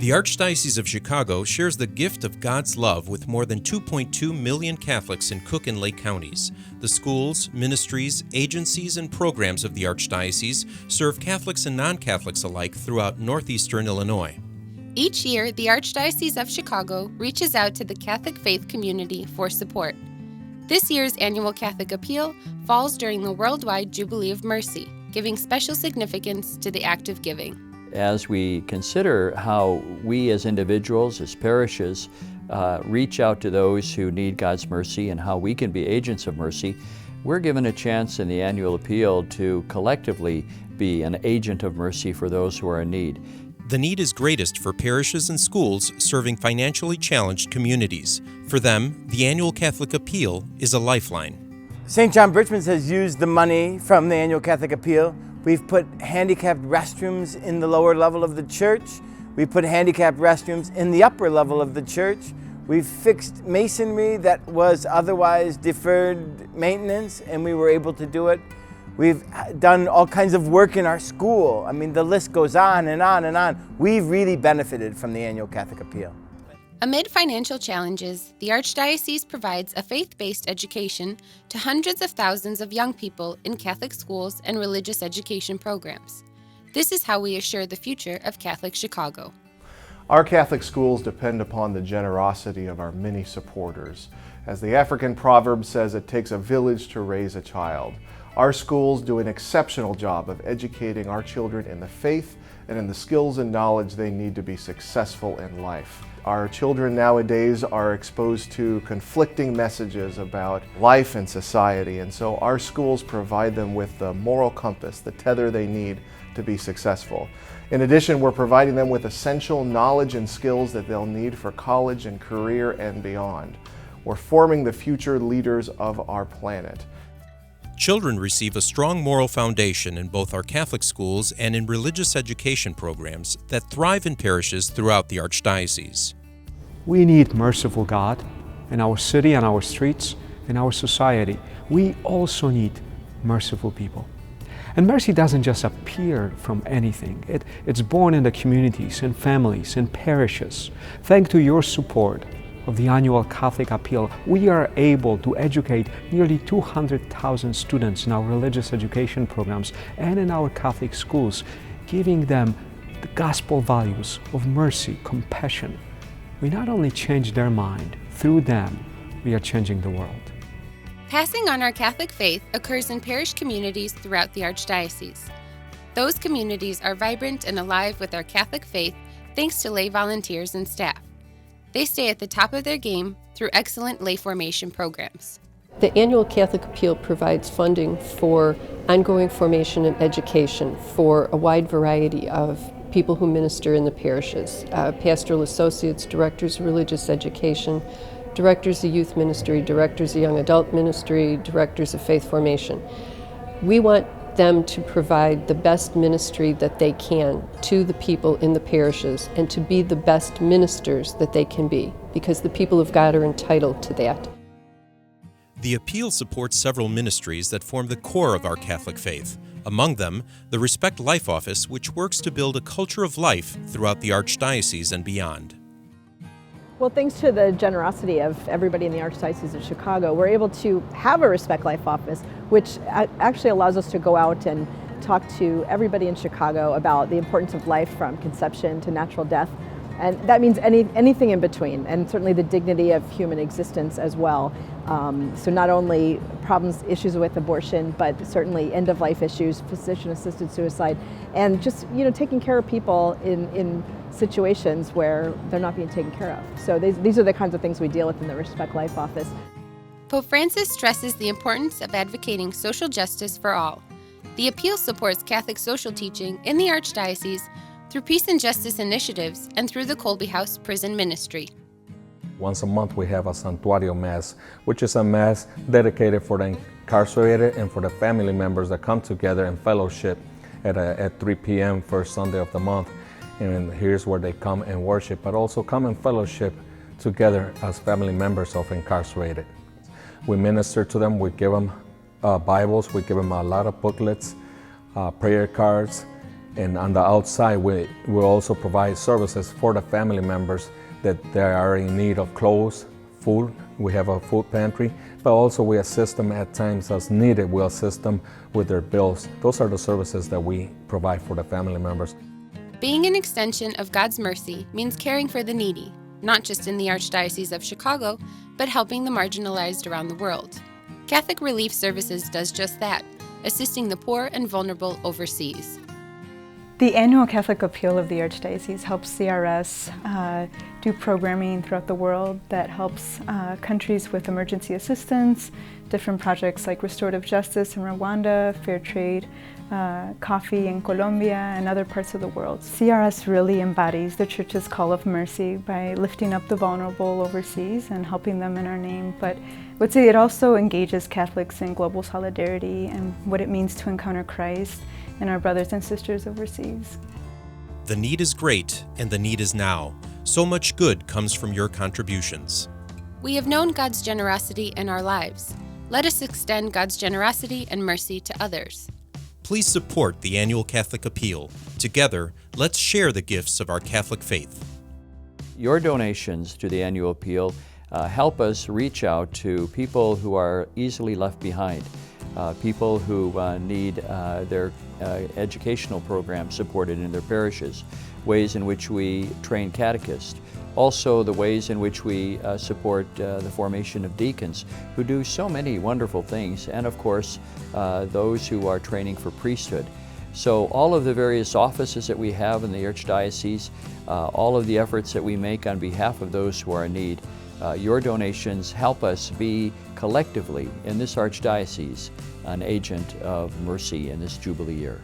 The Archdiocese of Chicago shares the gift of God's love with more than 2.2 million Catholics in Cook and Lake counties. The schools, ministries, agencies, and programs of the Archdiocese serve Catholics and non-Catholics alike throughout northeastern Illinois. Each year, the Archdiocese of Chicago reaches out to the Catholic faith community for support. This year's annual Catholic Appeal falls during the Worldwide Jubilee of Mercy, giving special significance to the act of giving. As we consider how we as individuals, as parishes, reach out to those who need God's mercy and how we can be agents of mercy, we're given a chance in the annual appeal to collectively be an agent of mercy for those who are in need. The need is greatest for parishes and schools serving financially challenged communities. For them, the annual Catholic Appeal is a lifeline. St. John Bridgman's has used the money from the annual Catholic Appeal. We've put handicapped restrooms in the lower level of the church. We've put handicapped restrooms in the upper level of the church. We've fixed masonry that was otherwise deferred maintenance, and we were able to do it. We've done all kinds of work in our school. I mean, the list goes on and on and on. We've really benefited from the annual Catholic Appeal. Amid financial challenges, the Archdiocese provides a faith-based education to hundreds of thousands of young people in Catholic schools and religious education programs. This is how we assure the future of Catholic Chicago. Our Catholic schools depend upon the generosity of our many supporters. As the African proverb says, it takes a village to raise a child. Our schools do an exceptional job of educating our children in the faith and in the skills and knowledge they need to be successful in life. Our children nowadays are exposed to conflicting messages about life and society, and so our schools provide them with the moral compass, the tether they need to be successful. In addition, we're providing them with essential knowledge and skills that they'll need for college and career and beyond. We're forming the future leaders of our planet. Children receive a strong moral foundation in both our Catholic schools and in religious education programs that thrive in parishes throughout the Archdiocese. We need merciful God in our city and our streets, in our society. We also need merciful people. And mercy doesn't just appear from anything. It's born in the communities, in families, in parishes. Thanks to your support of the annual Catholic Appeal, we are able to educate nearly 200,000 students in our religious education programs and in our Catholic schools, giving them the gospel values of mercy, compassion. We not only change their mind, through them, we are changing the world. Passing on our Catholic faith occurs in parish communities throughout the Archdiocese. Those communities are vibrant and alive with our Catholic faith thanks to lay volunteers and staff. They stay at the top of their game through excellent lay formation programs. The annual Catholic Appeal provides funding for ongoing formation and education for a wide variety of people who minister in the parishes, pastoral associates, directors of religious education, directors of youth ministry, directors of young adult ministry, directors of faith formation. We want them to provide the best ministry that they can to the people in the parishes and to be the best ministers that they can be, because the people of God are entitled to that. The Appeal supports several ministries that form the core of our Catholic faith. Among them, the Respect Life Office, which works to build a culture of life throughout the Archdiocese and beyond. Well, thanks to the generosity of everybody in the Archdiocese of Chicago, we're able to have a Respect Life Office, which actually allows us to go out and talk to everybody in Chicago about the importance of life from conception to natural death. And that means anything in between, and certainly the dignity of human existence as well. So not only issues with abortion, but certainly end-of-life issues, physician-assisted suicide, and just taking care of people in situations where they're not being taken care of. So these are the kinds of things we deal with in the Respect Life Office. Pope Francis stresses the importance of advocating social justice for all. The Appeal supports Catholic social teaching in the Archdiocese through peace and justice initiatives and through the Colby House Prison Ministry. Once a month we have a Santuario Mass, which is a Mass dedicated for the incarcerated and for the family members that come together in fellowship at 3 p.m. first Sunday of the month. And here's where they come and worship, but also come and fellowship together as family members of incarcerated. We minister to them, we give them Bibles, we give them a lot of booklets, prayer cards, And on the outside, we will also provide services for the family members that they are in need of clothes, food. We have a food pantry, but also we assist them at times as needed. We'll assist them with their bills. Those are the services that we provide for the family members. Being an extension of God's mercy means caring for the needy, not just in the Archdiocese of Chicago, but helping the marginalized around the world. Catholic Relief Services does just that, assisting the poor and vulnerable overseas. The annual Catholic Appeal of the Archdiocese helps CRS do programming throughout the world that helps countries with emergency assistance, different projects like restorative justice in Rwanda, fair trade, coffee in Colombia, and other parts of the world. CRS really embodies the Church's call of mercy by lifting up the vulnerable overseas and helping them in our name. But I would say it also engages Catholics in global solidarity and what it means to encounter Christ and our brothers and sisters overseas. The need is great, and the need is now. So much good comes from your contributions. We have known God's generosity in our lives. Let us extend God's generosity and mercy to others. Please support the annual Catholic Appeal. Together, let's share the gifts of our Catholic faith. Your donations to the annual appeal help us reach out to people who are easily left behind, people who need their educational programs supported in their parishes, ways in which we train catechists, also the ways in which we support the formation of deacons who do so many wonderful things, and of course those who are training for priesthood. So all of the various offices that we have in the Archdiocese, all of the efforts that we make on behalf of those who are in need, your donations help us be collectively in this Archdiocese an agent of mercy in this Jubilee year.